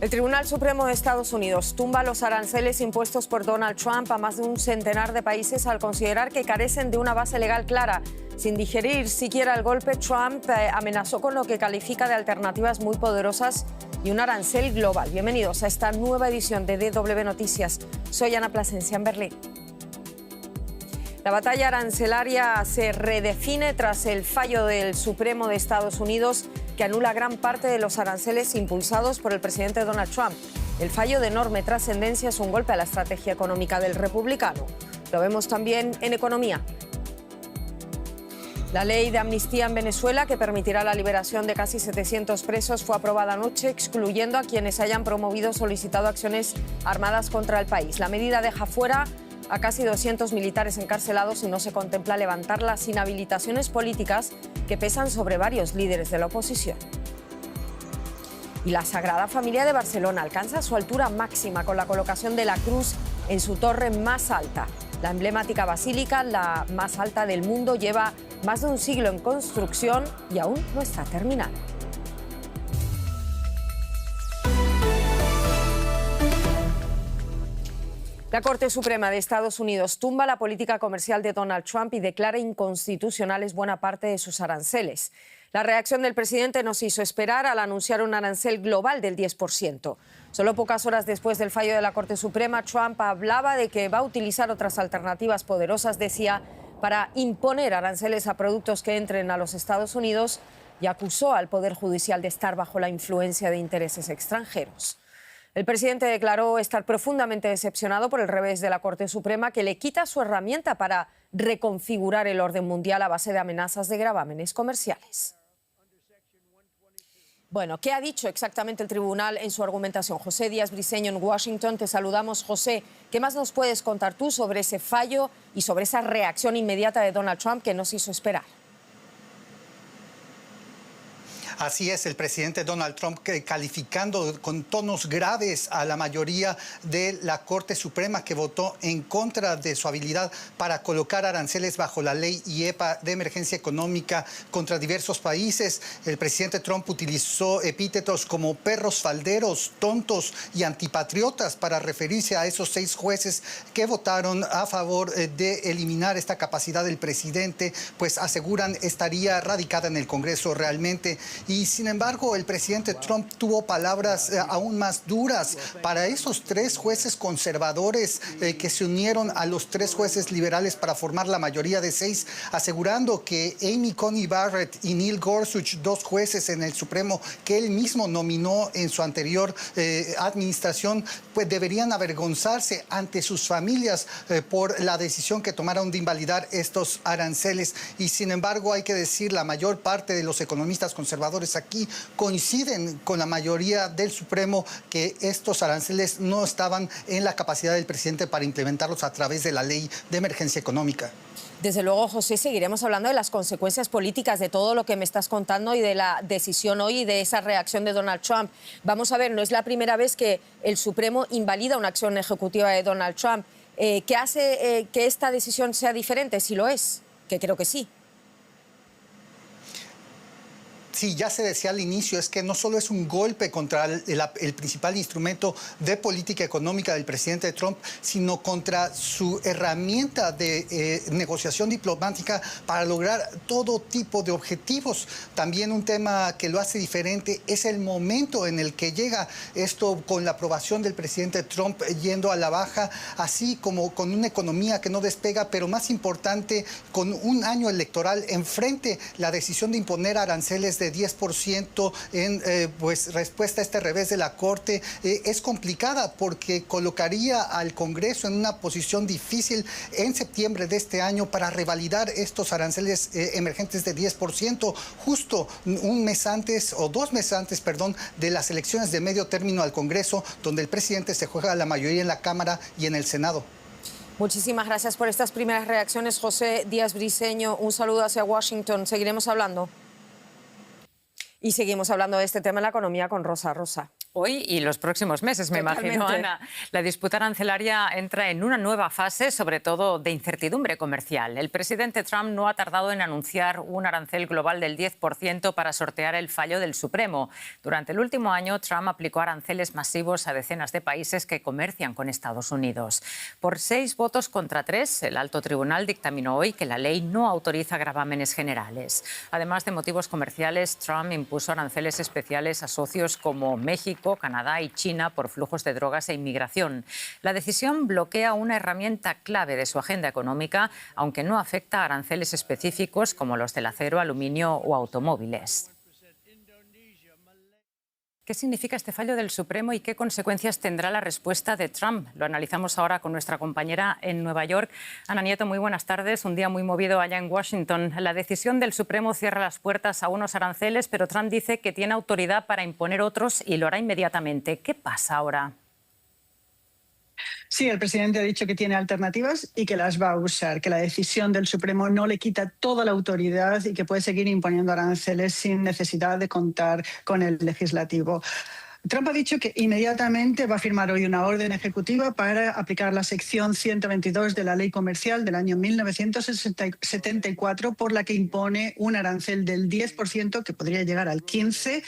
El Tribunal Supremo de Estados Unidos tumba los aranceles impuestos por Donald Trump a más de un centenar de países al considerar que carecen de una base legal clara. Sin digerir siquiera el golpe, Trump amenazó con lo que califica de alternativas muy poderosas y un arancel global. Bienvenidos a esta nueva edición de DW Noticias. Soy Ana Plasencia en Berlín. La batalla arancelaria se redefine tras el fallo del Supremo de Estados Unidos que anula gran parte de los aranceles impulsados por el presidente Donald Trump. El fallo de enorme trascendencia es un golpe a la estrategia económica del republicano. Lo vemos también en economía. La ley de amnistía en Venezuela, que permitirá la liberación de casi 700 presos, fue aprobada anoche, excluyendo a quienes hayan promovido o solicitado acciones armadas contra el país. La medida deja fuera a casi 200 militares encarcelados y no se contempla levantar las inhabilitaciones políticas que pesan sobre varios líderes de la oposición. Y la Sagrada Familia de Barcelona alcanza su altura máxima con la colocación de la cruz en su torre más alta. La emblemática basílica, la más alta del mundo, lleva más de un siglo en construcción y aún no está terminada. La Corte Suprema de Estados Unidos tumba la política comercial de Donald Trump y declara inconstitucionales buena parte de sus aranceles. La reacción del presidente no se hizo esperar al anunciar un arancel global del 10%. Solo pocas horas después del fallo de la Corte Suprema, Trump hablaba de que va a utilizar otras alternativas poderosas, decía, para imponer aranceles a productos que entren a los Estados Unidos y acusó al Poder Judicial de estar bajo la influencia de intereses extranjeros. El presidente declaró estar profundamente decepcionado por el revés de la Corte Suprema, que le quita su herramienta para reconfigurar el orden mundial a base de amenazas de gravámenes comerciales. Bueno, ¿qué ha dicho exactamente el tribunal en su argumentación? José Díaz Briceño en Washington. Te saludamos, José. ¿Qué más nos puedes contar tú sobre ese fallo y sobre esa reacción inmediata de Donald Trump que no se hizo esperar? Así es, el presidente Donald Trump calificando con tonos graves a la mayoría de la Corte Suprema que votó en contra de su habilidad para colocar aranceles bajo la ley IEEPA de emergencia económica contra diversos países. El presidente Trump utilizó epítetos como perros falderos, tontos y antipatriotas para referirse a esos 6 jueces que votaron a favor de eliminar esta capacidad del presidente, pues aseguran estaría radicada en el Congreso realmente. Y sin embargo, el presidente Trump tuvo palabras aún más duras para esos 3 jueces conservadores que se unieron a los 3 jueces liberales para formar la mayoría de 6, asegurando que Amy Coney Barrett y Neil Gorsuch, 2 jueces en el Supremo que él mismo nominó en su anterior administración, pues deberían avergonzarse ante sus familias por la decisión que tomaron de invalidar estos aranceles. Y sin embargo, hay que decir, la mayor parte de los economistas conservadores aquí coinciden con la mayoría del Supremo que estos aranceles no estaban en la capacidad del presidente para implementarlos a través de la ley de emergencia económica. Desde luego, José, seguiremos hablando de las consecuencias políticas de todo lo que me estás contando y de la decisión hoy y de esa reacción de Donald Trump. Vamos a ver, no es la primera vez que el Supremo invalida una acción ejecutiva de Donald Trump. ¿Qué hace que esta decisión sea diferente? Si lo es, que creo que sí. Sí, ya se decía al inicio, es que no solo es un golpe contra el principal instrumento de política económica del presidente Trump, sino contra su herramienta de negociación diplomática para lograr todo tipo de objetivos. También un tema que lo hace diferente es el momento en el que llega esto, con la aprobación del presidente Trump yendo a la baja, así como con una economía que no despega, pero más importante, con un año electoral enfrente, la decisión de imponer aranceles de 10% en pues respuesta a este revés de la Corte es complicada porque colocaría al Congreso en una posición difícil en septiembre de este año para revalidar estos aranceles emergentes de 10%, justo un mes antes o 2 meses antes, perdón, de las elecciones de medio término al Congreso, donde el presidente se juega la mayoría en la Cámara y en el Senado. Muchísimas gracias por estas primeras reacciones, José Díaz Briceño. Un saludo hacia Washington. Seguiremos hablando. Y seguimos hablando de este tema en la economía con Rosa. Hoy y los próximos meses, me imagino, Ana. La disputa arancelaria entra en una nueva fase, sobre todo de incertidumbre comercial. El presidente Trump no ha tardado en anunciar un arancel global del 10% para sortear el fallo del Supremo. Durante el último año, Trump aplicó aranceles masivos a decenas de países que comercian con Estados Unidos. Por 6 votos contra 3, el alto tribunal dictaminó hoy que la ley no autoriza gravámenes generales. Además de motivos comerciales, Trump impuso aranceles especiales a socios como México, Canadá y China por flujos de drogas e inmigración. La decisión bloquea una herramienta clave de su agenda económica, aunque no afecta a aranceles específicos como los del acero, aluminio o automóviles. ¿Qué significa este fallo del Supremo y qué consecuencias tendrá la respuesta de Trump? Lo analizamos ahora con nuestra compañera en Nueva York. Ana Nieto, muy buenas tardes. Un día muy movido allá en Washington. La decisión del Supremo cierra las puertas a unos aranceles, pero Trump dice que tiene autoridad para imponer otros y lo hará inmediatamente. ¿Qué pasa ahora? Sí, el presidente ha dicho que tiene alternativas y que las va a usar, que la decisión del Supremo no le quita toda la autoridad y que puede seguir imponiendo aranceles sin necesidad de contar con el legislativo. Trump ha dicho que inmediatamente va a firmar hoy una orden ejecutiva para aplicar la sección 122 de la Ley Comercial del año 1974, por la que impone un arancel del 10%, que podría llegar al 15%,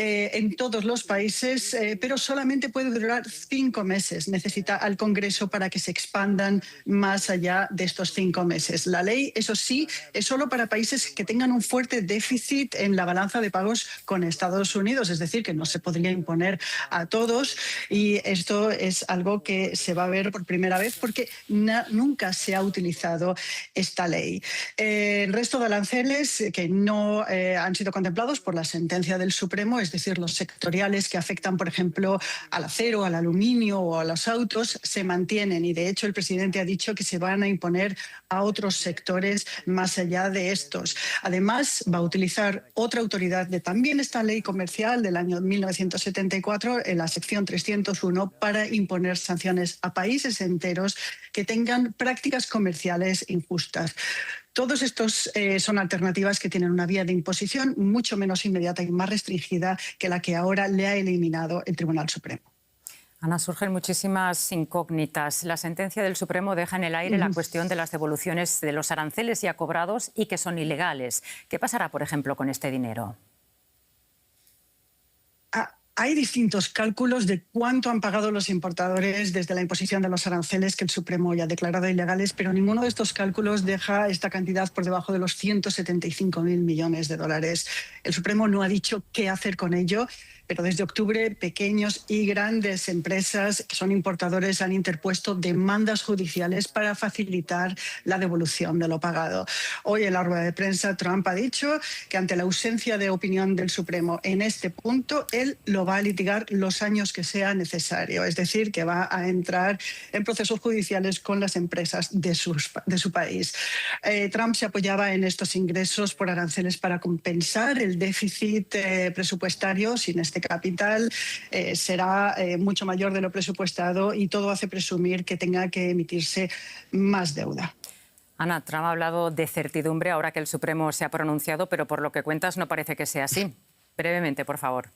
en todos los países, pero solamente puede durar 5 meses. Necesita al Congreso para que se expandan más allá de estos 5 meses. La ley, eso sí, es solo para países que tengan un fuerte déficit en la balanza de pagos con Estados Unidos, es decir, que no se podría imponer a todos, y esto es algo que se va a ver por primera vez porque nunca se ha utilizado esta ley. El resto de aranceles que no han sido contemplados por la sentencia del Supremo, es decir, los sectoriales que afectan, por ejemplo, al acero, al aluminio o a los autos, se mantienen, y de hecho el presidente ha dicho que se van a imponer a otros sectores más allá de estos. Además, va a utilizar otra autoridad de también esta ley comercial del año 1974, en la sección 301, para imponer sanciones a países enteros que tengan prácticas comerciales injustas. Todos estos son alternativas que tienen una vía de imposición mucho menos inmediata y más restringida que la que ahora le ha eliminado el Tribunal Supremo. Ana, surgen muchísimas incógnitas. La sentencia del Supremo deja en el aire la cuestión de las devoluciones de los aranceles ya cobrados y que son ilegales. ¿Qué pasará, por ejemplo, con este dinero? Hay distintos cálculos de cuánto han pagado los importadores desde la imposición de los aranceles que el Supremo ya ha declarado ilegales, pero ninguno de estos cálculos deja esta cantidad por debajo de los 175.000 millones de dólares. El Supremo no ha dicho qué hacer con ello, pero desde octubre pequeños y grandes empresas que son importadores han interpuesto demandas judiciales para facilitar la devolución de lo pagado. Hoy en la rueda de prensa Trump ha dicho que ante la ausencia de opinión del Supremo en este punto, él lo va a litigar los años que sea necesario, es decir, que va a entrar en procesos judiciales con las empresas de su país. Trump se apoyaba en estos ingresos por aranceles para compensar el déficit presupuestario. Sin este capital será mucho mayor de lo presupuestado y todo hace presumir que tenga que emitirse más deuda. Ana, Trump ha hablado de certidumbre ahora que el Supremo se ha pronunciado, pero por lo que cuentas no parece que sea así. Brevemente, por favor.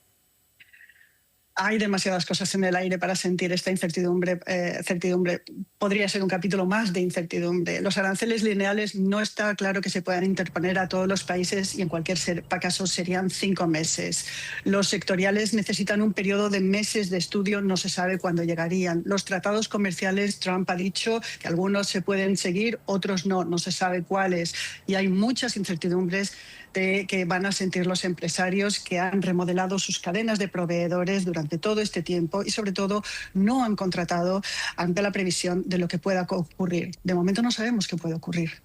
Hay demasiadas cosas en el aire para sentir esta incertidumbre. Certidumbre podría ser un capítulo más de incertidumbre. Los aranceles lineales no está claro que se puedan interponer a todos los países y en cualquier caso serían 5 meses. Los sectoriales necesitan un periodo de meses de estudio, no se sabe cuándo llegarían. Los tratados comerciales, Trump ha dicho que algunos se pueden seguir, otros no se sabe cuáles. Y hay muchas incertidumbres que van a sentir los empresarios que han remodelado sus cadenas de proveedores durante todo este tiempo y sobre todo no han contratado ante la previsión de lo que pueda ocurrir. De momento no sabemos qué puede ocurrir.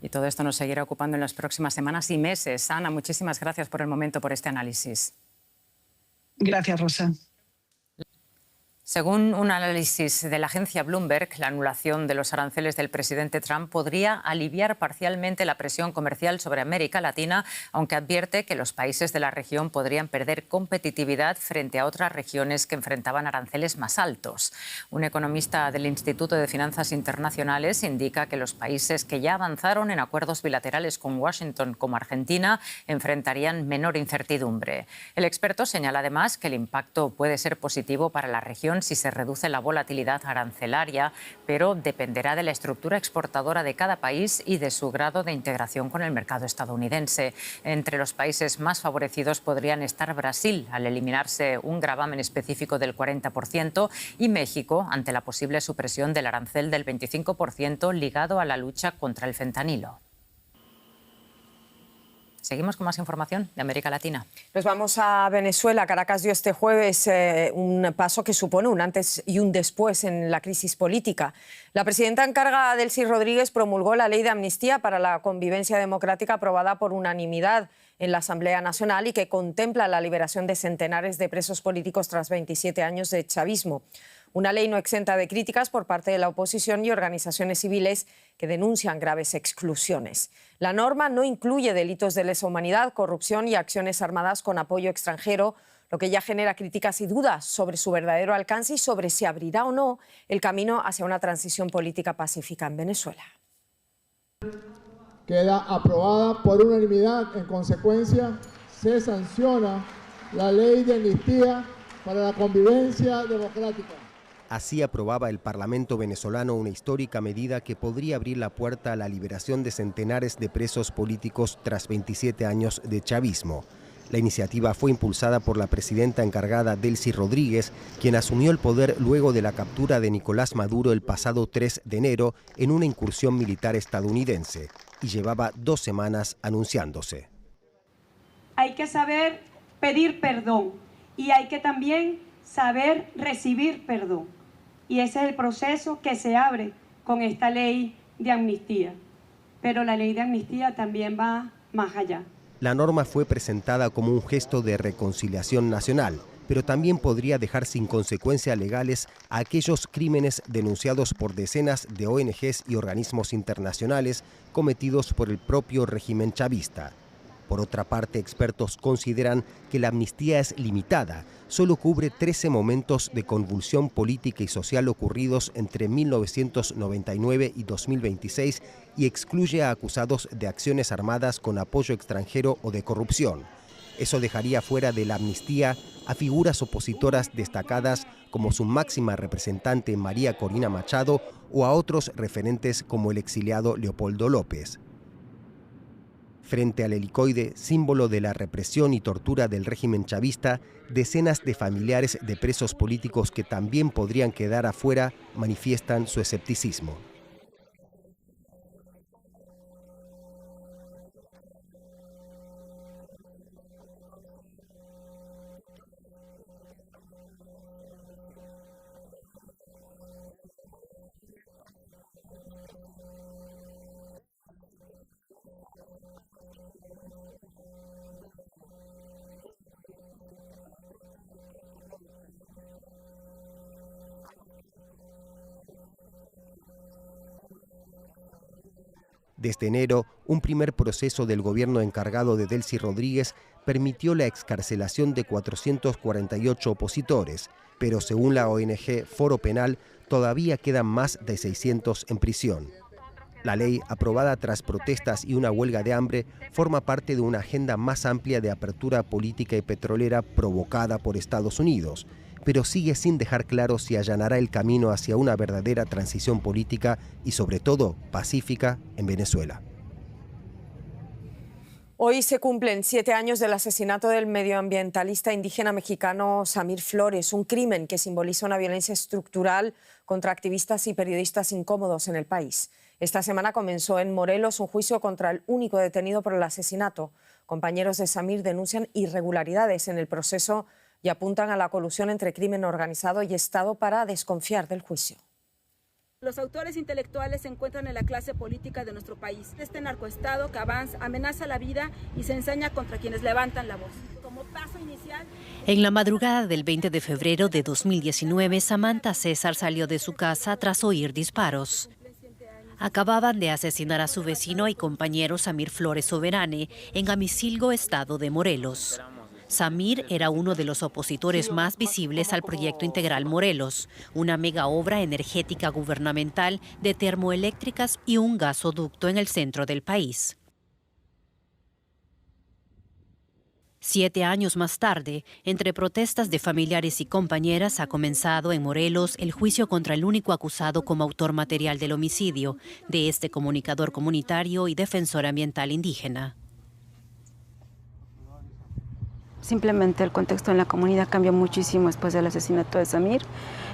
Y todo esto nos seguirá ocupando en las próximas semanas y meses. Ana, muchísimas gracias por el momento, por este análisis. Gracias, Rosa. Según un análisis de la agencia Bloomberg, la anulación de los aranceles del presidente Trump podría aliviar parcialmente la presión comercial sobre América Latina, aunque advierte que los países de la región podrían perder competitividad frente a otras regiones que enfrentaban aranceles más altos. Un economista del Instituto de Finanzas Internacionales indica que los países que ya avanzaron en acuerdos bilaterales con Washington, como Argentina, enfrentarían menor incertidumbre. El experto señala además que el impacto puede ser positivo para la región si se reduce la volatilidad arancelaria, pero dependerá de la estructura exportadora de cada país y de su grado de integración con el mercado estadounidense. Entre los países más favorecidos podrían estar Brasil, al eliminarse un gravamen específico del 40%, y México, ante la posible supresión del arancel del 25% ligado a la lucha contra el fentanilo. Seguimos con más información de América Latina. Nos vamos a Venezuela. Caracas dio este jueves un paso que supone un antes y un después en la crisis política. La presidenta en carga, Delcy Rodríguez, promulgó la ley de amnistía para la convivencia democrática aprobada por unanimidad en la Asamblea Nacional y que contempla la liberación de centenares de presos políticos tras 27 años de chavismo. Una ley no exenta de críticas por parte de la oposición y organizaciones civiles que denuncian graves exclusiones. La norma no incluye delitos de lesa humanidad, corrupción y acciones armadas con apoyo extranjero, lo que ya genera críticas y dudas sobre su verdadero alcance y sobre si abrirá o no el camino hacia una transición política pacífica en Venezuela. Queda aprobada por unanimidad. En consecuencia, se sanciona la ley de amnistía para la convivencia democrática. Así aprobaba el Parlamento venezolano una histórica medida que podría abrir la puerta a la liberación de centenares de presos políticos tras 27 años de chavismo. La iniciativa fue impulsada por la presidenta encargada Delcy Rodríguez, quien asumió el poder luego de la captura de Nicolás Maduro el pasado 3 de enero en una incursión militar estadounidense, y llevaba 2 semanas anunciándose. Hay que saber pedir perdón y hay que también saber recibir perdón. Y ese es el proceso que se abre con esta ley de amnistía. Pero la ley de amnistía también va más allá. La norma fue presentada como un gesto de reconciliación nacional, pero también podría dejar sin consecuencias legales a aquellos crímenes denunciados por decenas de ONGs y organismos internacionales cometidos por el propio régimen chavista. Por otra parte, expertos consideran que la amnistía es limitada, solo cubre 13 momentos de convulsión política y social ocurridos entre 1999 y 2026 y excluye a acusados de acciones armadas con apoyo extranjero o de corrupción. Eso dejaría fuera de la amnistía a figuras opositoras destacadas como su máxima representante María Corina Machado o a otros referentes como el exiliado Leopoldo López. Frente al helicoide, símbolo de la represión y tortura del régimen chavista, decenas de familiares de presos políticos que también podrían quedar afuera manifiestan su escepticismo. Desde enero, un primer proceso del gobierno encargado de Delcy Rodríguez permitió la excarcelación de 448 opositores, pero según la ONG Foro Penal, todavía quedan más de 600 en prisión. La ley, aprobada tras protestas y una huelga de hambre, forma parte de una agenda más amplia de apertura política y petrolera provocada por Estados Unidos, pero sigue sin dejar claro si allanará el camino hacia una verdadera transición política y, sobre todo, pacífica en Venezuela. Hoy se cumplen 7 años del asesinato del medioambientalista indígena mexicano Samir Flores, un crimen que simboliza una violencia estructural contra activistas y periodistas incómodos en el país. Esta semana comenzó en Morelos un juicio contra el único detenido por el asesinato. Compañeros de Samir denuncian irregularidades en el proceso y apuntan a la colusión entre crimen organizado y Estado para desconfiar del juicio. Los autores intelectuales se encuentran en la clase política de nuestro país. Este narcoestado que avanza, amenaza la vida y se ensaña contra quienes levantan la voz. Como paso inicial... En la madrugada del 20 de febrero de 2019, Samantha César salió de su casa tras oír disparos. Acababan de asesinar a su vecino y compañero Samir Flores Soberane en Amisilgo, estado de Morelos. Samir era uno de los opositores más visibles al proyecto Integral Morelos, una mega obra energética gubernamental de termoeléctricas y un gasoducto en el centro del país. 7 años más tarde, entre protestas de familiares y compañeras, ha comenzado en Morelos el juicio contra el único acusado como autor material del homicidio de este comunicador comunitario y defensor ambiental indígena. Simplemente el contexto en la comunidad cambió muchísimo después del asesinato de Samir.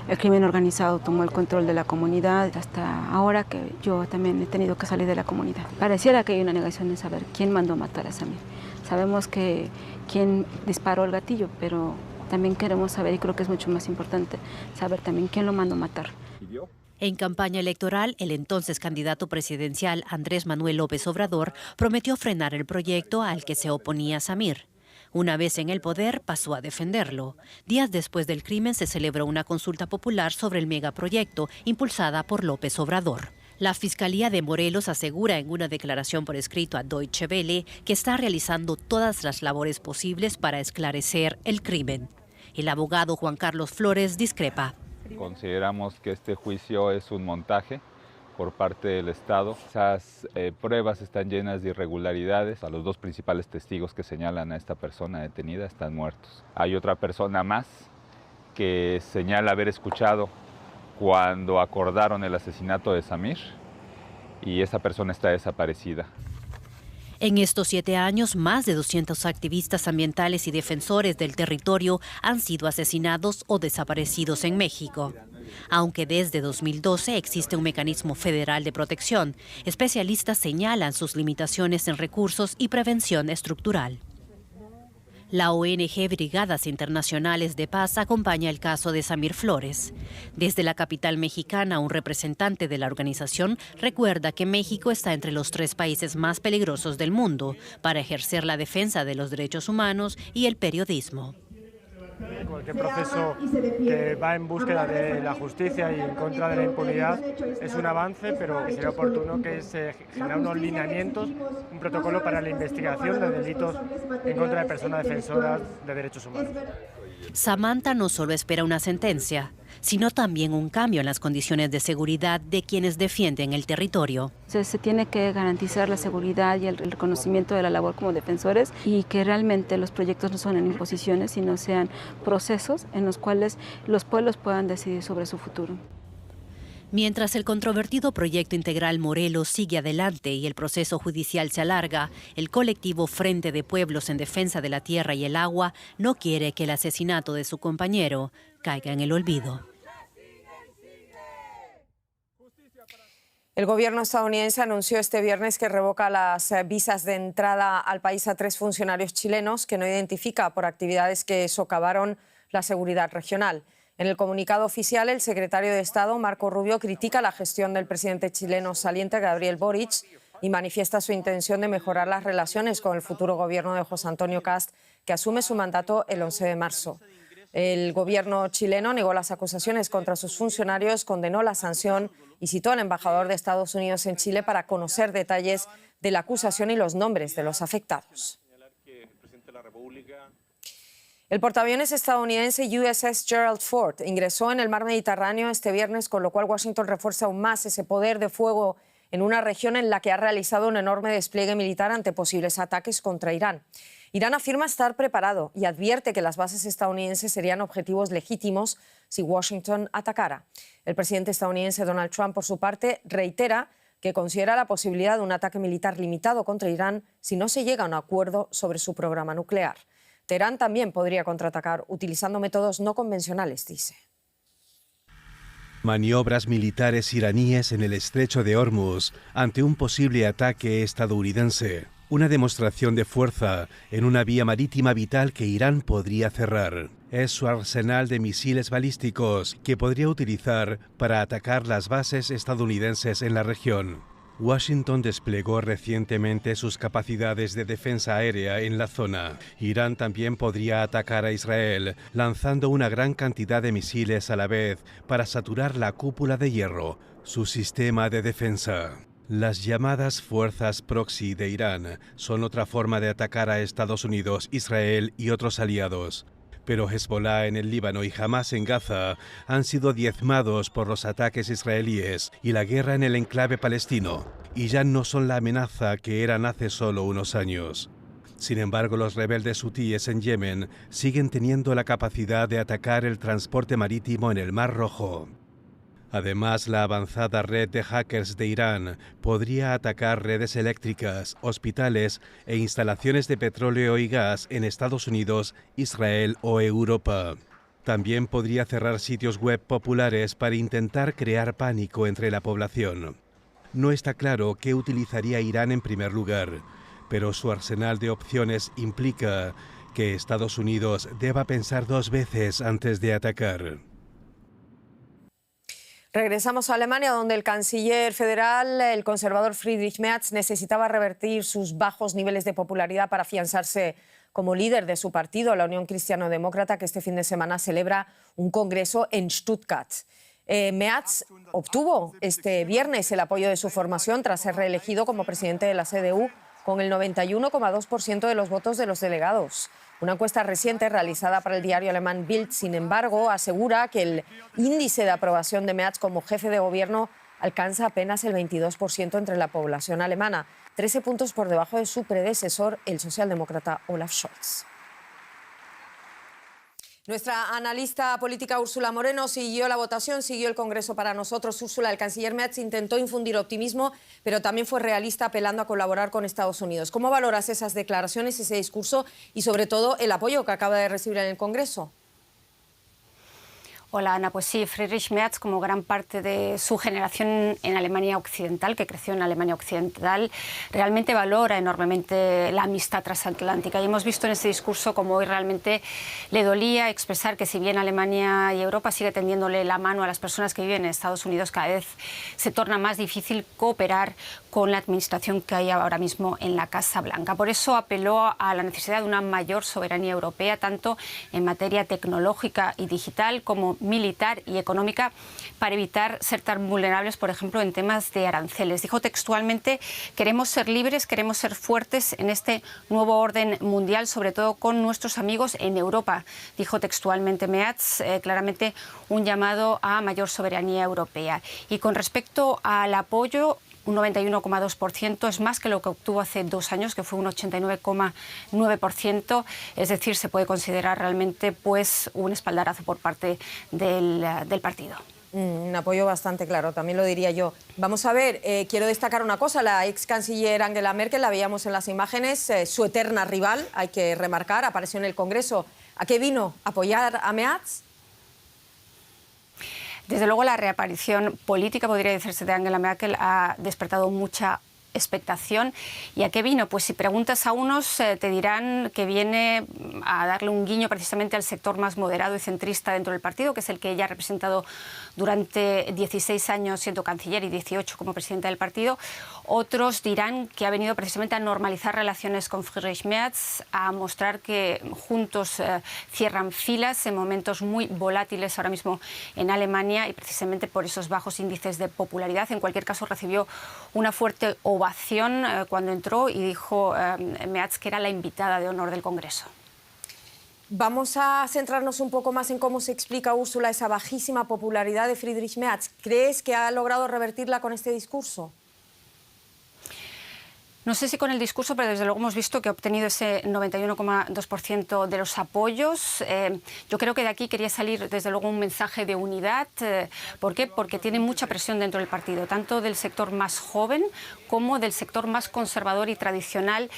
El crimen organizado tomó el control de la comunidad hasta ahora que yo también he tenido que salir de la comunidad. Pareciera que hay una negación en saber quién mandó a matar a Samir. Sabemos que quién disparó el gatillo, pero también queremos saber, y creo que es mucho más importante, saber también quién lo mandó a matar. En campaña electoral, el entonces candidato presidencial Andrés Manuel López Obrador prometió frenar el proyecto al que se oponía Samir. Una vez en el poder, pasó a defenderlo. Días después del crimen se celebró una consulta popular sobre el megaproyecto impulsada por López Obrador. La Fiscalía de Morelos asegura en una declaración por escrito a Deutsche Welle que está realizando todas las labores posibles para esclarecer el crimen. El abogado Juan Carlos Flores discrepa. Consideramos que este juicio es un montaje por parte del Estado. Esas pruebas están llenas de irregularidades. A los 2 principales testigos que señalan a esta persona detenida están muertos. Hay otra persona más que señala haber escuchado cuando acordaron el asesinato de Samir y esa persona está desaparecida. En estos 7 años, más de 200 activistas ambientales y defensores del territorio han sido asesinados o desaparecidos en México. Aunque desde 2012 existe un mecanismo federal de protección, especialistas señalan sus limitaciones en recursos y prevención estructural. La ONG Brigadas Internacionales de Paz acompaña el caso de Samir Flores. Desde la capital mexicana, un representante de la organización recuerda que México está entre los 3 países más peligrosos del mundo para ejercer la defensa de los derechos humanos y el periodismo. Cualquier proceso que va en búsqueda de la justicia y en contra de la impunidad es un avance, pero sería oportuno que se generen unos lineamientos, un protocolo para la investigación de delitos en contra de personas defensoras de derechos humanos. Samantha no solo espera una sentencia, sino también un cambio en las condiciones de seguridad de quienes defienden el territorio. Se tiene que garantizar la seguridad y el reconocimiento de la labor como defensores y que realmente los proyectos no son en imposiciones, sino sean procesos en los cuales los pueblos puedan decidir sobre su futuro. Mientras el controvertido proyecto Integral Morelos sigue adelante y el proceso judicial se alarga, el colectivo Frente de Pueblos en Defensa de la Tierra y el Agua no quiere que el asesinato de su compañero caiga en el olvido. El gobierno estadounidense anunció este viernes que revoca las visas de entrada al país a 3 funcionarios chilenos que no identifica por actividades que socavaron la seguridad regional. En el comunicado oficial, el secretario de Estado, Marco Rubio, critica la gestión del presidente chileno saliente, Gabriel Boric, y manifiesta su intención de mejorar las relaciones con el futuro gobierno de José Antonio Kast, que asume su mandato el 11 de marzo. El gobierno chileno negó las acusaciones contra sus funcionarios, condenó la sanción y citó al embajador de Estados Unidos en Chile para conocer detalles de la acusación y los nombres de los afectados. El portaaviones estadounidense USS Gerald Ford ingresó en el mar Mediterráneo este viernes, con lo cual Washington refuerza aún más ese poder de fuego en una región en la que ha realizado un enorme despliegue militar ante posibles ataques contra Irán. Irán afirma estar preparado y advierte que las bases estadounidenses serían objetivos legítimos si Washington atacara. El presidente estadounidense Donald Trump, por su parte, reitera que considera la posibilidad de un ataque militar limitado contra Irán si no se llega a un acuerdo sobre su programa nuclear. Teherán también podría contraatacar utilizando métodos no convencionales, dice. Maniobras militares iraníes en el estrecho de Hormuz ante un posible ataque estadounidense. Una demostración de fuerza en una vía marítima vital que Irán podría cerrar. es su arsenal de misiles balísticos que podría utilizar para atacar las bases estadounidenses en la región. Washington desplegó recientemente sus capacidades de defensa aérea en la zona. Irán también podría atacar a Israel, lanzando una gran cantidad de misiles a la vez para saturar la cúpula de hierro, su sistema de defensa. Las llamadas fuerzas proxy de Irán son otra forma de atacar a Estados Unidos, Israel y otros aliados. Pero Hezbollah en el Líbano y Hamás en Gaza han sido diezmados por los ataques israelíes y la guerra en el enclave palestino, y ya no son la amenaza que eran hace solo unos años. Sin embargo, los rebeldes hutíes en Yemen siguen teniendo la capacidad de atacar el transporte marítimo en el Mar Rojo. Además, la avanzada red de hackers de Irán podría atacar redes eléctricas, hospitales e instalaciones de petróleo y gas en Estados Unidos, Israel o Europa. También podría cerrar sitios web populares para intentar crear pánico entre la población. No está claro qué utilizaría Irán en primer lugar, pero su arsenal de opciones implica que Estados Unidos deba pensar dos veces antes de atacar. Regresamos a Alemania, donde el canciller federal, el conservador Friedrich Merz, necesitaba revertir sus bajos niveles de popularidad para afianzarse como líder de su partido, la Unión Cristiano-Demócrata, que este fin de semana celebra un congreso en Stuttgart. Merz obtuvo este viernes el apoyo de su formación tras ser reelegido como presidente de la CDU con el 91,2% de los votos de los delegados. Una encuesta reciente realizada para el diario alemán Bild, sin embargo, asegura que el índice de aprobación de Merz como jefe de gobierno alcanza apenas el 22% entre la población alemana, 13 puntos por debajo de su predecesor, el socialdemócrata Olaf Scholz. Nuestra analista política Úrsula Moreno siguió la votación, siguió el Congreso para nosotros. Úrsula, el canciller Merz intentó infundir optimismo, pero también fue realista apelando a colaborar con Estados Unidos. ¿Cómo valoras esas declaraciones, ese discurso y sobre todo el apoyo que acaba de recibir en el Congreso? Hola Ana, pues sí, Friedrich Merz, como gran parte de su generación en Alemania Occidental, que creció en Alemania Occidental, realmente valora enormemente la amistad transatlántica. Y hemos visto en ese discurso como hoy realmente le dolía expresar que si bien Alemania y Europa sigue tendiéndole la mano a las personas que viven en Estados Unidos, cada vez se torna más difícil cooperar con la administración que hay ahora mismo en la Casa Blanca. Por eso apeló a la necesidad de una mayor soberanía europea, tanto en materia tecnológica y digital como militar y económica, para evitar ser tan vulnerables, por ejemplo, en temas de aranceles. Dijo textualmente: queremos ser libres, queremos ser fuertes en este nuevo orden mundial, sobre todo con nuestros amigos en Europa. Dijo textualmente Merz, claramente un llamado a mayor soberanía europea. Y con respecto al apoyo, un 91,2% es más que lo que obtuvo hace 2 años, que fue un 89,9%. Es decir, se puede considerar realmente pues un espaldarazo por parte del partido. Un apoyo bastante claro, también lo diría yo. Vamos a ver, quiero destacar una cosa. La ex canciller Angela Merkel, la veíamos en las imágenes, su eterna rival, hay que remarcar, apareció en el Congreso. ¿A qué vino? ¿Apoyar a Merz? Desde luego, la reaparición política, podría decirse, de Angela Merkel ha despertado mucha expectación. ¿Y a qué vino? Pues si preguntas a unos te dirán que viene a darle un guiño precisamente al sector más moderado y centrista dentro del partido, que es el que ella ha representado durante 16 años siendo canciller y 18 como presidenta del partido. Otros dirán que ha venido precisamente a normalizar relaciones con Friedrich Merz, a mostrar que juntos cierran filas en momentos muy volátiles ahora mismo en Alemania y precisamente por esos bajos índices de popularidad. En cualquier caso, recibió una fuerte ovación cuando entró y dijo Merz que era la invitada de honor del Congreso. Vamos a centrarnos un poco más en cómo se explica, Úrsula, esa bajísima popularidad de Friedrich Merz. ¿Crees que ha logrado revertirla con este discurso? No sé si con el discurso, pero desde luego hemos visto que ha obtenido ese 91,2% de los apoyos. Yo creo que de aquí quería salir desde luego un mensaje de unidad. ¿Por qué? Porque tiene mucha presión dentro del partido, tanto del sector más joven como del sector más conservador y tradicional,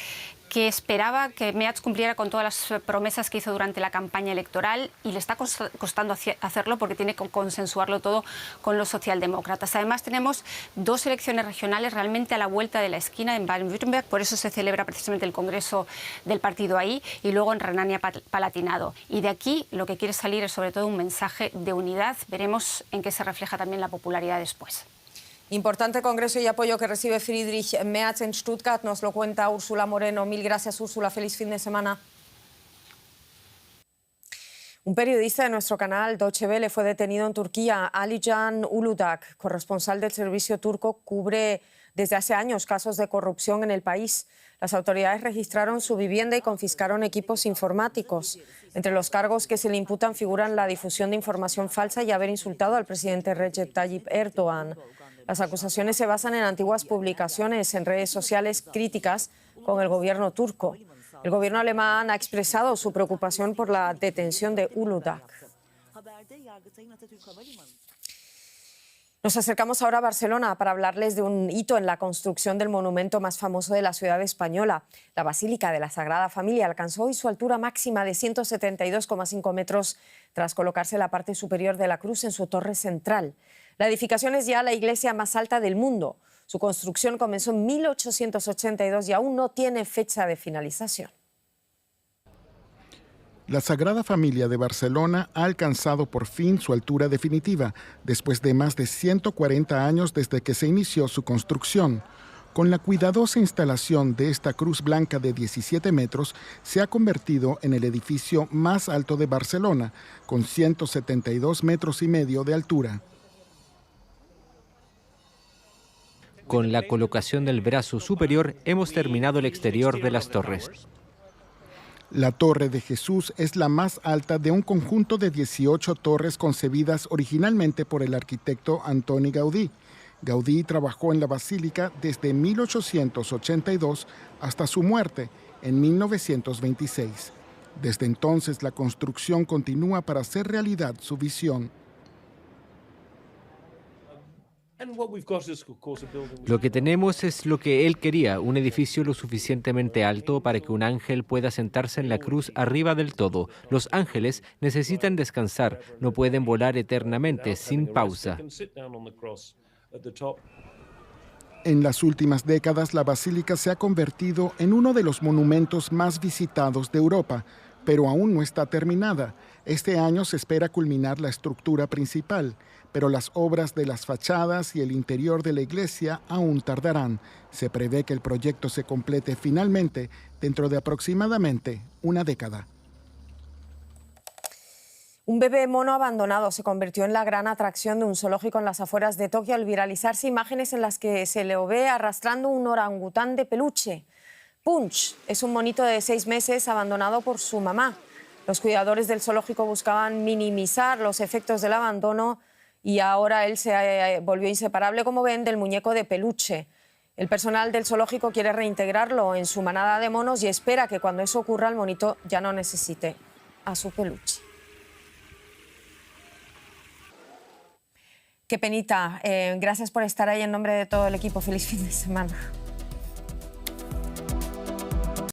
que esperaba que Meads cumpliera con todas las promesas que hizo durante la campaña electoral y le está costando hacerlo porque tiene que consensuarlo todo con los socialdemócratas. Además, tenemos 2 elecciones regionales realmente a la vuelta de la esquina en Baden-Württemberg, por eso se celebra precisamente el congreso del partido ahí, y luego en Renania-Palatinado. Y de aquí lo que quiere salir es sobre todo un mensaje de unidad. Veremos en qué se refleja también la popularidad después. Importante congreso y apoyo que recibe Friedrich Merz en Stuttgart. Nos lo cuenta Úrsula Moreno. Mil gracias, Úrsula. Feliz fin de semana. Un periodista de nuestro canal, Deutsche Welle, fue detenido en Turquía. Alican Uludak, corresponsal del servicio turco, cubre desde hace años casos de corrupción en el país. Las autoridades registraron su vivienda y confiscaron equipos informáticos. Entre los cargos que se le imputan figuran la difusión de información falsa y haber insultado al presidente Recep Tayyip Erdogan. Las acusaciones se basan en antiguas publicaciones en redes sociales críticas con el gobierno turco. El gobierno alemán ha expresado su preocupación por la detención de Uludak. Nos acercamos ahora a Barcelona para hablarles de un hito en la construcción del monumento más famoso de la ciudad española. La Basílica de la Sagrada Familia alcanzó hoy su altura máxima de 172,5 metros tras colocarse la parte superior de la cruz en su torre central. La edificación es ya la iglesia más alta del mundo. Su construcción comenzó en 1882 y aún no tiene fecha de finalización. La Sagrada Familia de Barcelona ha alcanzado por fin su altura definitiva, después de más de 140 años desde que se inició su construcción. Con la cuidadosa instalación de esta cruz blanca de 17 metros, se ha convertido en el edificio más alto de Barcelona, con 172 metros y medio de altura. Con la colocación del brazo superior hemos terminado el exterior de las torres. La Torre de Jesús es la más alta de un conjunto de 18 torres concebidas originalmente por el arquitecto Antoni Gaudí. Gaudí trabajó en la basílica desde 1882 hasta su muerte en 1926. Desde entonces la construcción continúa para hacer realidad su visión. Lo que tenemos es lo que él quería, un edificio lo suficientemente alto para que un ángel pueda sentarse en la cruz arriba del todo. Los ángeles necesitan descansar, no pueden volar eternamente, sin pausa. En las últimas décadas, la basílica se ha convertido en uno de los monumentos más visitados de Europa, pero aún no está terminada. Este año se espera culminar la estructura principal, pero las obras de las fachadas y el interior de la iglesia aún tardarán. Se prevé que el proyecto se complete finalmente dentro de aproximadamente una década. Un bebé mono abandonado se convirtió en la gran atracción de un zoológico en las afueras de Tokio al viralizarse imágenes en las que se le ve arrastrando un orangután de peluche. Punch es un monito de 6 meses abandonado por su mamá. Los cuidadores del zoológico buscaban minimizar los efectos del abandono y ahora él se volvió inseparable, como ven, del muñeco de peluche. El personal del zoológico quiere reintegrarlo en su manada de monos y espera que cuando eso ocurra el monito ya no necesite a su peluche. Qué penita. Gracias por estar ahí en nombre de todo el equipo. Feliz fin de semana.